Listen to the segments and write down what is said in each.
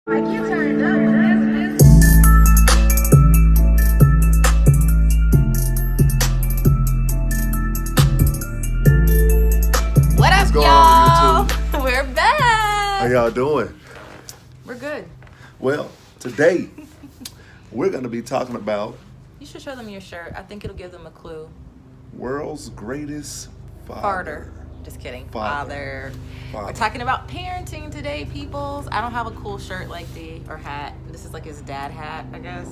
Like you turned up with What up, What's going y'all? on, YouTube? We're back. How y'all doing? We're good. Well, today we're going to be talking about You should show them your shirt. I think it'll give them a clue. world's greatest Farter. father. Just kidding. Father. We're talking about parenting today, peoples. I don't have a cool shirt like the or hat. This is like his dad hat, I guess.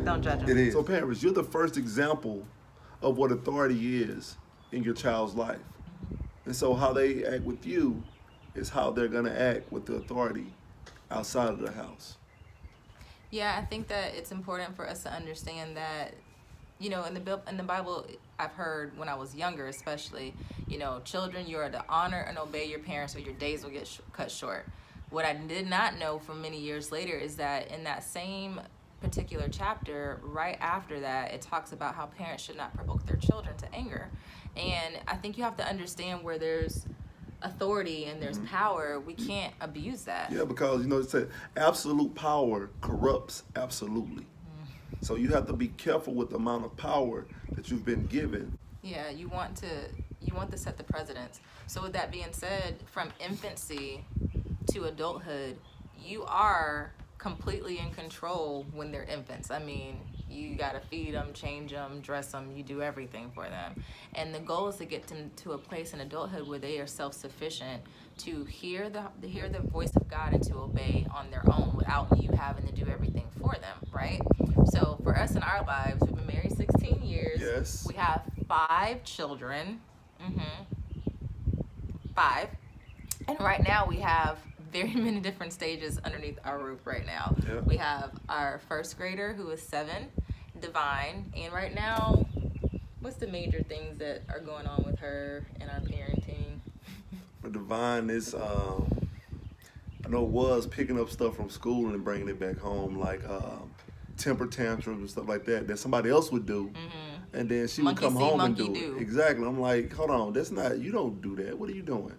Don't judge him. It is. So, parents, you're the first example of what authority is in your child's life. And so, how they act with you is how they're going to act with the authority outside of the house. Yeah, I think that it's important for us to understand that, you know, in the Bible, I've heard when I was younger, especially, you know, children, you are to honor and obey your parents, or your days will get cut short. What I did not know for many years later is that in that same particular chapter, right after that, it talks about how parents should not provoke their children to anger. And I think you have to understand where there's authority and there's power, we can't abuse that. Yeah, because, you know, it said absolute power corrupts absolutely. So you have to be careful with the amount of power that you've been given. Yeah, you want to set the precedence. So with that being said, from infancy to adulthood, you are completely in control when they're infants. I mean, you got to feed them, change them, dress them, you do everything for them. And the goal is to get them to a place in adulthood where they are self-sufficient to hear the voice of God and to obey on their own without you having to do everything for them, right? So for us in our lives, we've been married 16 years. Yes. We have 5 children. 5. And right now we have very many different stages underneath our roof right now. Yeah. We have our first grader who is 7, Divine, and right now, what's the major things that are going on with her and our parenting? For Divine is, I know it was picking up stuff from school and bringing it back home, like temper tantrums and stuff like that somebody else would do. And then she Monkey would come see, home and monkey do do. it. Exactly. I'm like, hold on, that's not, you don't do that. What are you doing?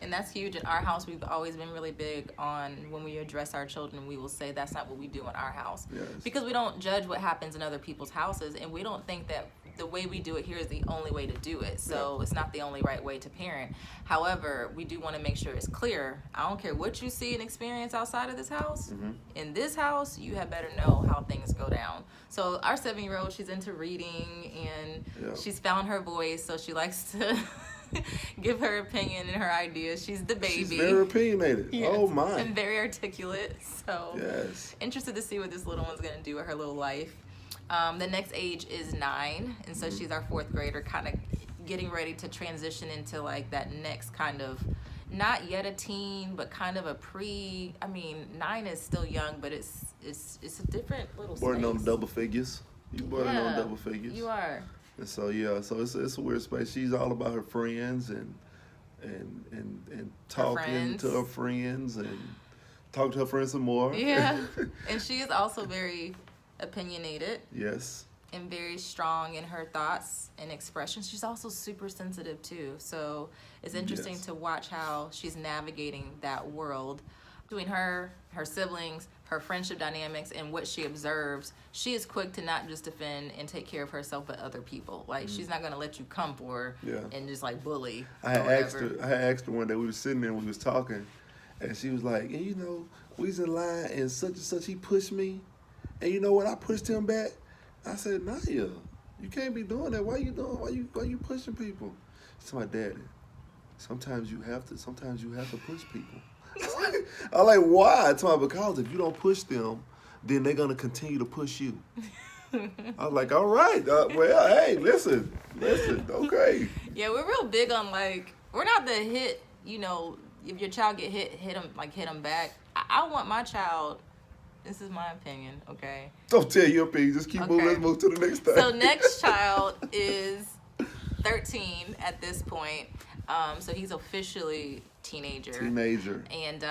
And that's huge. In our house, we've always been really big on when we address our children, we will say that's not what we do in our house. Yes. Because we don't judge what happens in other people's houses, and we don't think that the way we do it here is the only way to do it. So it's not the only right way to parent. However, we do want to make sure it's clear. I don't care what you see and experience outside of this house. In this house, you had better know how things go down. So our 7-year-old, she's into reading, and she's found her voice, so she likes to give her opinion and her ideas. She's the baby. She's very opinionated. Yes. Oh my. And very articulate. So Yes. interested to see what this little one's gonna do with her little life. The next age is 9, and so she's our 4th grader, kind of getting ready to transition into like that next kind of, not yet a teen, but kind of a I mean, 9 is still young, but it's a different little space. Born on double figures. You born on double figures. You are. And so so it's a weird space. She's all about her friends and talking to her friends and talking to her friends some more. Yeah. And she is also very opinionated. Yes. And very strong in her thoughts and expressions. She's also super sensitive too. So it's interesting to watch how she's navigating that world. Between her siblings, her friendship dynamics, and what she observes, she is quick to not just defend and take care of herself, but other people. Like, she's not going to let you come for her and just, like, bully. I had asked her one day, we were sitting there and we was talking, and she was like, and you know, we was in line, and such, he pushed me, and you know what, I pushed him back. I said, Naya, you can't be doing that. Why you pushing people? She said, my daddy, sometimes you have to push people. I'm like, why? Because if you don't push them, then they're going to continue to push you. I was like, all right. Well, hey, listen, okay. Yeah, we're real big on, like, we're not the hit, you know, if your child get hit them back. I want my child, this is my opinion, okay? Don't tell your opinion. Just keep moving. Let's move to the next thing. So next child is 13 at this point. So he's officially teenager. And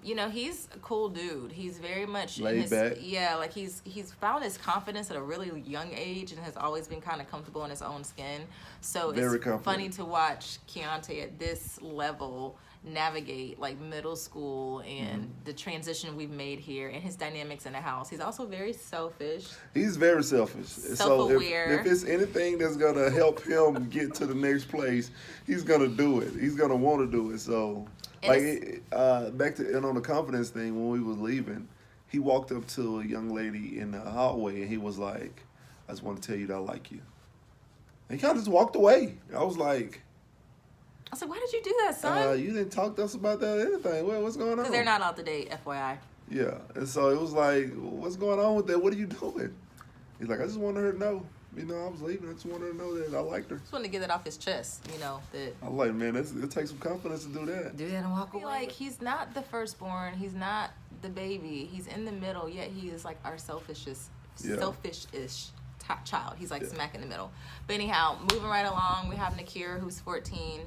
you know, he's a cool dude. He's very much laid back. Yeah, like he's found his confidence at a really young age and has always been kind of comfortable in his own skin. So it's funny to watch Keontae at this level navigate like middle school and the transition we've made here and his dynamics in the house. He's also very selfish. He's very selfish. Self-aware. So if it's anything that's gonna help him get to the next place, he's gonna do it. He's gonna want to do it. So, And back to and on the confidence thing, when we was leaving, he walked up to a young lady in the hallway and he was like, "I just want to tell you that I like you." And he kind of just walked away. I was like, I said, why did you do that, son? "You didn't talk to us about that or anything. What's going on?" Because they're not out to date, FYI. Yeah, and so it was like, "What's going on with that? What are you doing?" He's like, "I just wanted her to know. You know, I was leaving. I just wanted her to know that I liked her." Just wanted to get it off his chest, you know, that I'm like, man, it takes some confidence to do that. do that and walk away. Like, he's not the firstborn. He's not the baby. He's in the middle, yet he is like our selfish-ish child. He's like smack in the middle. But anyhow, moving right along, we have Nakira, who's 14,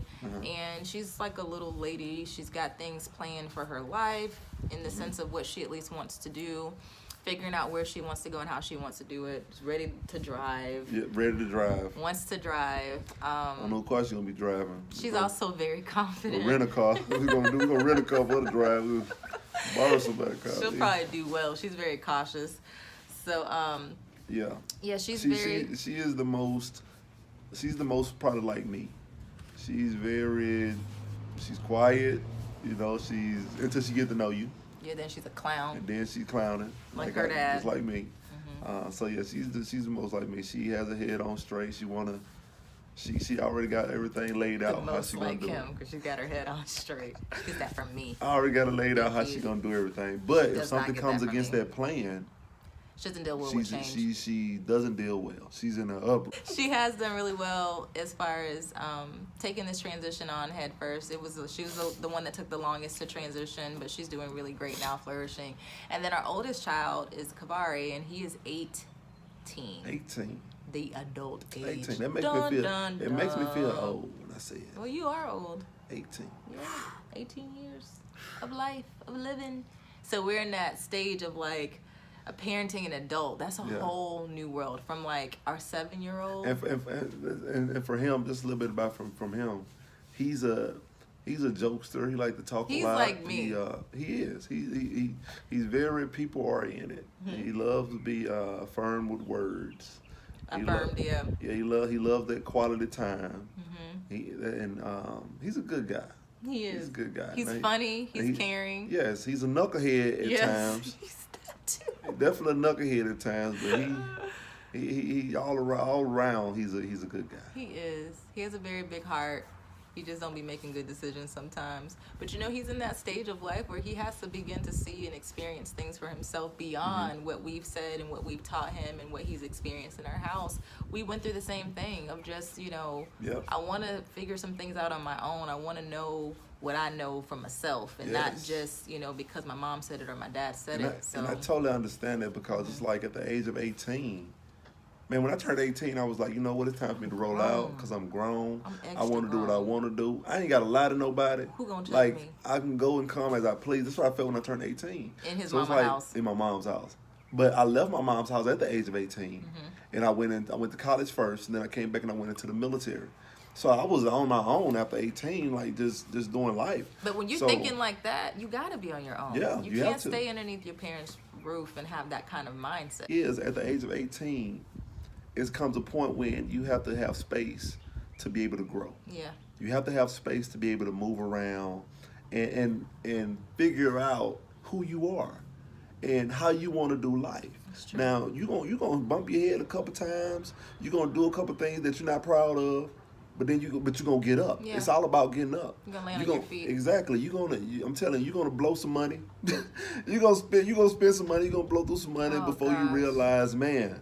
and she's like a little lady. She's got things planned for her life in the sense of what she at least wants to do, figuring out where she wants to go and how she wants to do it. She's ready to drive. Yeah, ready to drive. Wants to drive. I don't know what car she's gonna be driving. She's also very confident. We'll rent a car. We're gonna rent a car for her to drive. We'll borrow somebody's car. She'll probably do well. She's very cautious. So, yeah, she's very. She is the most. She's the most probably like me. She's quiet. You know, until she get to know you. Yeah, then she's a clown. And then she's clowning. Like her dad. Just like me. So yeah, she's the most like me. She has her head on straight. She already got everything laid out. The most how she like gonna do him, because she got her head on straight. She gets that from me. I already got it laid out how she gonna do everything. But if does not something get comes that from against me. that plan, She doesn't deal well with change. she doesn't deal well. She's in her up. She has done really well as far as taking this transition on head first. She was the one that took the longest to transition, but she's doing really great now, flourishing. And then our oldest child is Kavari, and he is 18. 18. The adult age. 18. That makes it makes me feel old when I say it. Well, you are old. 18. Yeah, 18 years of life, of living. So we're in that stage of like a parenting an adult. That's a whole new world from like our 7-year-old. And for him, just a little bit about from him. He's a jokester. He like to talk a lot. He's like me. He is. He's very people oriented. He loves to be firm with words. Affirmed, yeah. Yeah, he loves that quality time. He's a good guy. He is. He's a good guy. He's funny. He's caring. Yes, he's a knucklehead at times. He's that too. Definitely a knucklehead at times, but he all around he's a good guy. He is. He has a very big heart. He just don't be making good decisions sometimes. But you know, he's in that stage of life where he has to begin to see and experience things for himself beyond what we've said and what we've taught him and what he's experienced in our house. We went through the same thing of just, you know, I want to figure some things out on my own. I want to know what I know for myself and not just, you know, because my mom said it or my dad said it. And I totally understand that because it's like at the age of 18, man, when I turned 18, I was like, you know what, it's time for me to roll out because I'm grown. I want to do what I want to do. I ain't got to lie to nobody. Who gonna judge me? I can go and come as I please. That's what I felt when I turned 18. In his mama's house. In my mom's house. But I left my mom's house at the age of 18. And I went to college first, and then I came back and I went into the military. So I was on my own after 18, like just doing life. But when you're thinking like that, you got to be on your own. Yeah, you can't stay underneath your parents' roof and have that kind of mindset. At the age of 18, it comes a point when you have to have space to be able to grow. Yeah. You have to have space to be able to move around and figure out who you are and how you want to do life. Now, you're gonna bump your head a couple times. You're gonna do a couple things that you're not proud of, but you're gonna get up. Yeah. It's all about getting up. You're gonna land on your feet. Exactly. I'm telling you, you're gonna blow some money. you're gonna spend some money. You're gonna blow through some money before you realize, man,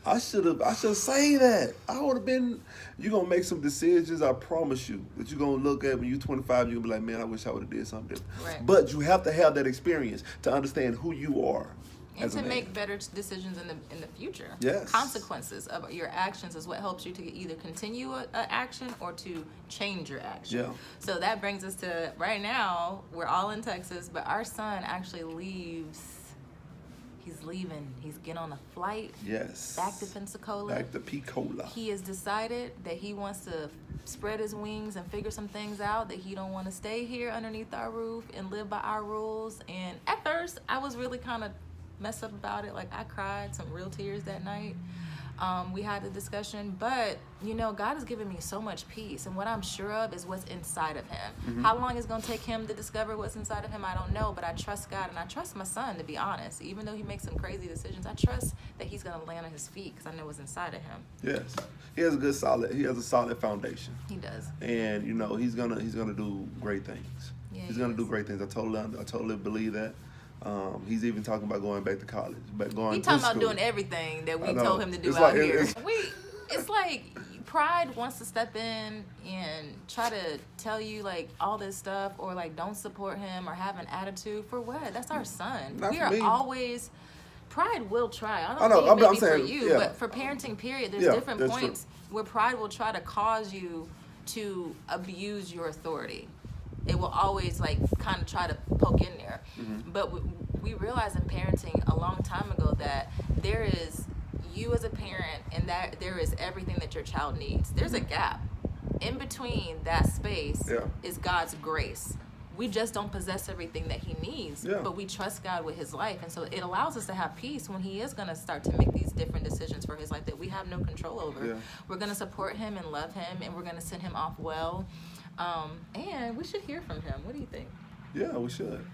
I should say that. I would have been. You're gonna make some decisions. I promise you that you're gonna look at when you're 25. You're gonna be like, man, I wish I would have did something different. Right. But you have to have that experience to understand who you are. And to make better decisions in the future. Yes. Consequences of your actions is what helps you to either continue an action or to change your action. Yeah. So that brings us to right now, we're all in Texas, but our son actually leaves He's leaving. He's getting on a flight Yes. back to Pensacola. Back to Pensacola. He has decided that he wants to spread his wings and figure some things out, that he don't want to stay here underneath our roof and live by our rules. And at first, I was really kind of messed up about it. Like, I cried some real tears that night. We had the discussion, but you know, God has given me so much peace, and what I'm sure of is what's inside of him. How long it's going to take him to discover what's inside of him, I don't know, but I trust God, and I trust my son, to be honest. Even though he makes some crazy decisions, I trust that he's going to land on his feet, because I know what's inside of him. Yes, he has a solid foundation. He does. And you know, he's gonna do great things. Yeah, he's gonna do great things. I totally believe that. He's even talking about going back to college, but going. He talking to about school. doing everything that we I know. told him to do It's out like- here. it's- It's like pride wants to step in and try to tell you like all this stuff, or like don't support him or have an attitude for what? That's our son. Not We for are me. always. Pride will try. I I don't know, think I'm maybe saying, for you, yeah. but for parenting, period, there's Yeah, different that's points where pride will try to cause you to abuse your authority. It will always like kind of try to poke in there. But we realized in parenting a long time ago that there is you as a parent, and that there is everything that your child needs. There's a gap. In between that space Yeah. is God's grace. We just don't possess everything that he needs, Yeah. but we trust God with his life. And so it allows us to have peace when he is going to start to make these different decisions for his life that we have no control over. Yeah. We're going to support him and love him, and we're going to send him off well. And we should hear from him. What do you think? Yeah, we should.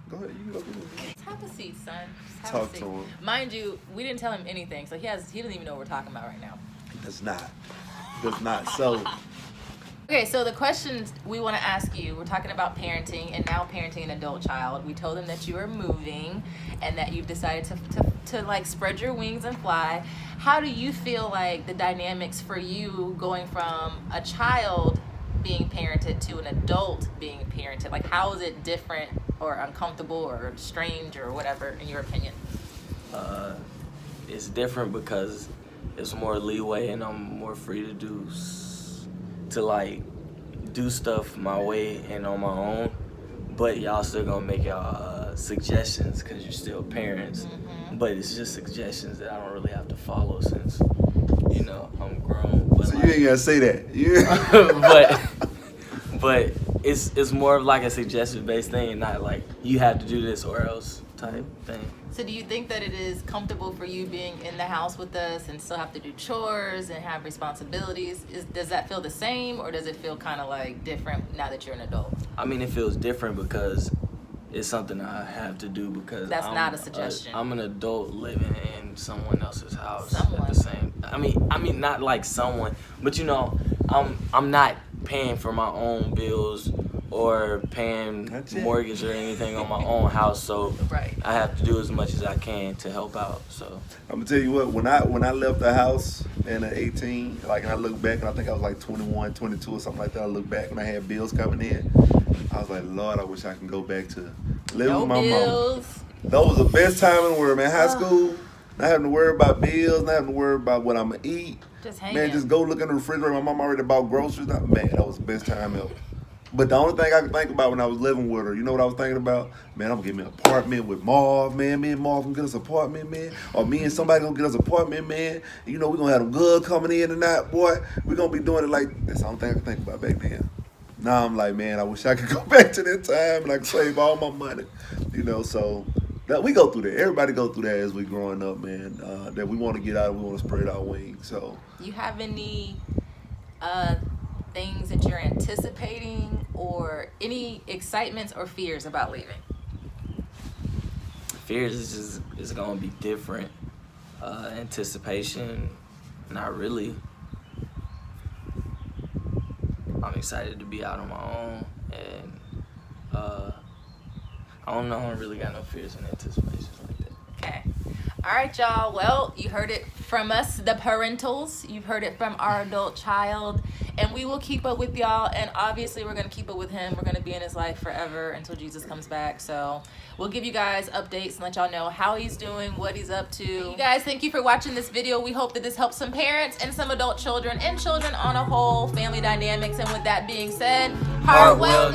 Go ahead, you can go get it. Just have a seat, son. Just have Talk a seat. to him. Mind you, we didn't tell him anything, so he doesn't even know what we're talking about right now. Does not. So, Okay, so the questions we want to ask you, we're talking about parenting and now parenting an adult child. We told them that you are moving and that you've decided to like spread your wings and fly. How do you feel like the dynamics for you going from a child being parented to an adult being parented? Like, how is it different or uncomfortable or strange or whatever, in your opinion? It's different because it's more leeway and I'm more free to do stuff my way and on my own, but y'all still gonna make y'all suggestions because you're still parents. But it's just suggestions that I don't really have to follow since, you know, I'm grown. But so you ain't gotta say that. but it's more of like a suggestion based thing and not like you have to do this or else type thing. So do you think that it is comfortable for you being in the house with us and still have to do chores and have responsibilities? Does that feel the same, or does it feel kind of like different now that you're an adult? I mean, it feels different because it's something I have to do because That's not a suggestion. I'm an adult living in someone else's house Someone. at the same. I mean, not like someone, but you know, I'm not paying for my own bills or paying That's it. mortgage or anything on my own house, so Right. I have to do as much as I can to help out. So I'm gonna tell you what, when I left the house and at 18, like, and I look back, and I think I was like 21, 22 or something like that. I look back and I had bills coming in. I was like, Lord, I wish I can go back to living No with my mom. bills. That was the best time in the world, man. High school, not having to worry about bills, not having to worry about what I'm gonna eat. Just hanging. Man, just go look in the refrigerator. My mom already bought groceries. Man, that was the best time ever. But the only thing I could think about when I was living with her, you know what I was thinking about? Man, I'm gonna get me an apartment with Marv, man. Me and Marv gonna get us an apartment, man. Or me and somebody gonna get us an apartment, man. You know, we're gonna have them good coming in tonight, boy. We're gonna be doing it like, that's the only thing I could think about back then. Now I'm like, man, I wish I could go back to that time and I could save all my money. You know, so that we go through that. Everybody go through that as we growing up, man. That we want to get out, we want to spread our wings. So You have any things that you're anticipating, or any excitements or fears about leaving? fears is gonna be different. Anticipation, not really. I'm excited to be out on my own, and I don't know. I don't really got no fears and anticipations like that. Okay. All right, y'all. Well, you heard it from us, the parentals. You've heard it from our adult child. And we will keep up with y'all. And obviously, we're going to keep up with him. We're going to be in his life forever until Jesus comes back. So we'll give you guys updates and let y'all know how he's doing, what he's up to. You guys, thank you for watching this video. We hope that this helps some parents and some adult children and children on a whole, family dynamics. And with that being said, Hartwell.